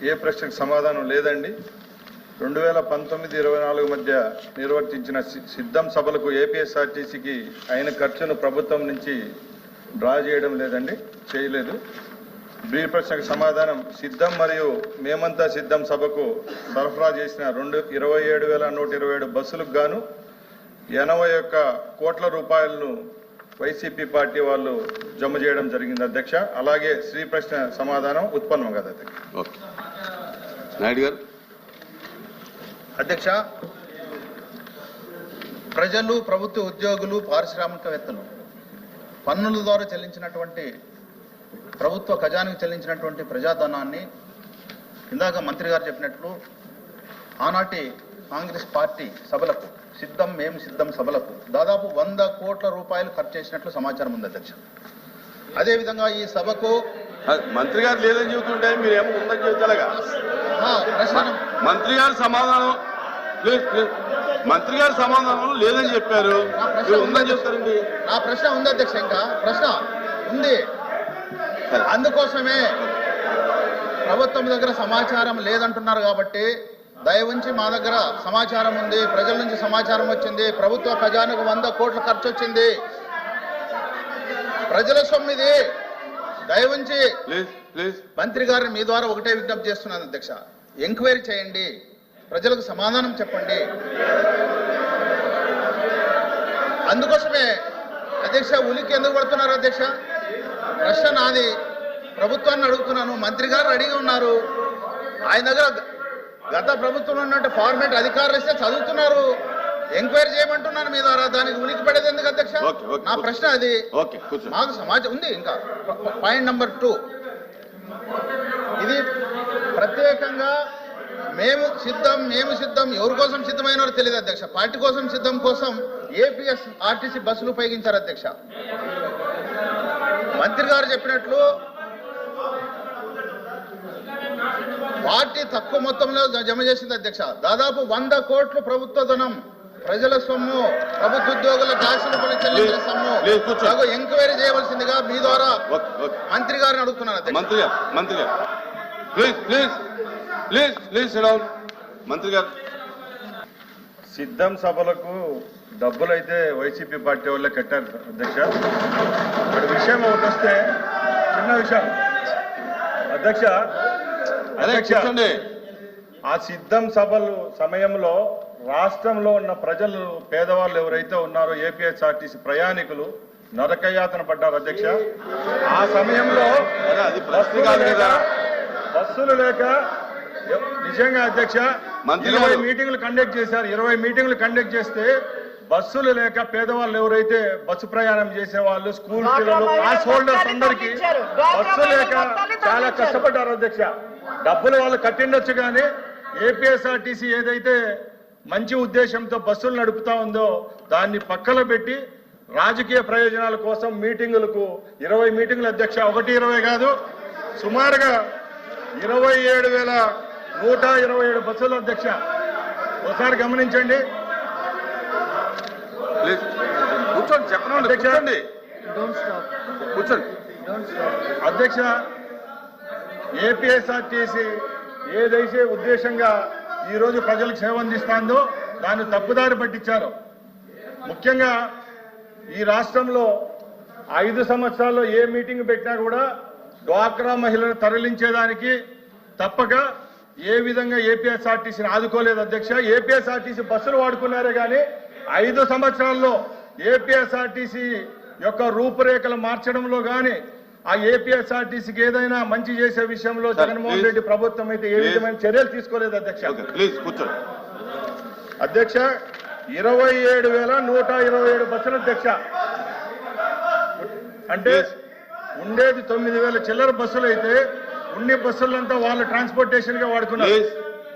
ఏ ప్రశ్నకు సమాధానం లేదండి. 2019-24 మధ్య నిర్వర్తించిన సిద్ధం సభలకు ఏపీఎస్ఆర్టీసీకి అయిన ఖర్చును ప్రభుత్వం నుంచి డ్రా చేయడం లేదండి, చేయలేదు. బి ప్రశ్నకు సమాధానం సిద్ధం మరియు మేమంతా సిద్ధం సభకు సరఫరా చేసిన 27,127 బస్సులకు గాను 81 కోట్ల రూపాయలను వైసీపీ పార్టీ వాళ్ళు జమ చేయడం జరిగింది అధ్యక్ష. అలాగే శ్రీ ప్రశ్న సమాధానం ఉత్పన్నం కదా అధ్యక్ష. నాయుడు గారు. అధ్యక్ష, ప్రజలు, ప్రభుత్వ ఉద్యోగులు, పారిశ్రామికవేత్తలు పన్నుల ద్వారా చెల్లించినటువంటి ప్రభుత్వ ఖజానాకు చెల్లించినటువంటి ప్రజాధనాన్ని ఇందాక మంత్రి గారు చెప్పినట్లు ఆనాటి కాంగ్రెస్ పార్టీ సభలకు సిద్ధం మేము సిద్ధం సభలకు దాదాపు 100 కోట్ల రూపాయలు ఖర్చు చేసినట్లు సమాచారం ఉంది అధ్యక్ష. అదేవిధంగా ఈ సభకు మంత్రి గారు లేదని చెబుతుంటే మీరేమో ఉందని చెబుతారుగా. మంత్రి గారు సమాధానం లేదని చెప్పారు, ఉందని చెప్తారండి. నా ప్రశ్న ఉంది అధ్యక్ష, ఇంకా ప్రశ్న ఉంది. అందుకోసమే ప్రభుత్వం దగ్గర సమాచారం లేదంటున్నారు కాబట్టి దయవుంచి మా దగ్గర సమాచారం ఉంది, ప్రజల నుంచి సమాచారం వచ్చింది, ప్రభుత్వ ఖజానాకు 100 కోట్ల ఖర్చు వచ్చింది, ప్రజల సొమ్మిది. దయవుంచి మంత్రి గారిని మీ ద్వారా ఒకటే విజ్ఞప్తి చేస్తున్నాను అధ్యక్ష, ఎంక్వైరీ చేయండి, ప్రజలకు సమాధానం చెప్పండి. అందుకోసమే అధ్యక్ష ఉలికి ఎందుకు పడుతున్నారు అధ్యక్ష? ప్రశ్న నాది, ప్రభుత్వాన్ని అడుగుతున్నాను. మంత్రి గారు రెడీగా ఉన్నారు, ఆయన దగ్గర గత ప్రభుత్వంలో ఉన్నట్టు ఫార్మేట్ అధికారులు ఇస్తే చదువుతున్నారు, ఎంక్వైరీ చేయమంటున్నాను మీ ద్వారా. దానికి ఉనికి పడేది ఎందుకు అధ్యక్ష? నా ప్రశ్న అది. మాకు సమాచారం ఉంది. ఇంకా పాయింట్ నెంబర్ 2, ఇది ప్రత్యేకంగా మేము సిద్ధం ఎవరి కోసం సిద్ధమైనారో తెలియదు అధ్యక్ష. పార్టీ కోసం సిద్ధం కోసం ఏపీఎస్ఆర్టీసీ బస్సులు ఉపయోగించారు అధ్యక్ష. మంత్రి గారు చెప్పినట్లు పార్టీ తక్కువ మొత్తంలో జమ చేసింది అధ్యక్ష. దాదాపు 100 కోట్లు ప్రభుత్వ ధనం, ప్రజల సొమ్ము, ప్రభుత్వ ఉద్యోగుల దాసులు చెల్లించిన సొమ్ము. ఎంక్వైరీ చేయవలసిందిగా మీ ద్వారా మంత్రి గారిని అడుగుతున్నాను అధ్యక్ష. మంత్రి గారు మంత్రి గారు. సిద్ధం సభలకు డబ్బులైతే వైసీపీ పార్టీ వాళ్ళే కట్టారు అధ్యక్ష. ఇక్కడ విషయం ఒకటి వస్తే, చిన్న విషయం అధ్యక్ష, ఆ సిద్ధం సభలు సమయంలో రాష్ట్రంలో ఉన్న ప్రజలు, పేదవాళ్ళు ఎవరైతే ఉన్నారో ఏపీఎస్ఆర్టీసీ ప్రయాణికులు నరకయాతన పడ్డారు అధ్యక్ష. ఆ సమయంలో బస్సులు లేక నిజంగా అధ్యక్ష 20 మీటింగ్లు కండక్ట్ చేశారు. 20 మీటింగ్లు కండక్ట్ చేస్తే బస్సులు లేక పేదవాళ్ళు ఎవరైతే బస్సు ప్రయాణం చేసేవాళ్ళు, స్కూల్ పిల్లలు, పాస్ హోల్డర్స్ అందరికీ బస్సు లేక చాలా కష్టపడ్డారు అధ్యక్ష. డబ్బులు వాళ్ళు కట్టిండొచ్చు కానీ ఏపీఎస్ఆర్టీసీ ఏదైతే మంచి ఉద్దేశంతో బస్సులు నడుపుతా ఉందో దాన్ని పక్కన పెట్టి రాజకీయ ప్రయోజనాల కోసం మీటింగులకు 20 మీటింగులు అధ్యక్ష, 120 కాదు, సుమారుగా 27,127 బస్సులు అధ్యక్ష. ఒకసారి గమనించండి. కూర్చోండి, చెప్పండి, కూర్చోండి అధ్యక్ష. ఏపీఎస్ఆర్టీసీ ఏదైతే ఉద్దేశంగా ఈరోజు ప్రజలకు సేవ అందిస్తుందో దాన్ని తప్పుదారి పట్టించారు. ముఖ్యంగా ఈ రాష్ట్రంలో 5 సంవత్సరాల్లో ఏ మీటింగ్ పెట్టినా కూడా డ్వాక్రా మహిళలను తరలించేదానికి తప్పక ఏ విధంగా ఏపీఎస్ఆర్టీసీని ఆదుకోలేదు అధ్యక్ష. ఏపీఎస్ఆర్టీసీ బస్సులు వాడుకున్నారే కానీ 5 సంవత్సరాల్లో ఏపీఎస్ఆర్టీసీ యొక్క రూపురేఖలు మార్చడంలో కానీ ఆ ఏపీఎస్ఆర్టీసీకి ఏదైనా మంచి చేసే విషయంలో జగన్మోహన్ రెడ్డి ప్రభుత్వం అయితే ఏ విధమైన చర్యలు తీసుకోలేదు అధ్యక్ష. అధ్యక్ష 27,127 బస్సులు అధ్యక్ష. అంటే ఉండేది 9,000 చిల్లర బస్సులు అయితే ఉన్ని బస్సులంతా వాళ్ళు ట్రాన్స్పోర్టేషన్ గా వాడుకున్నారు.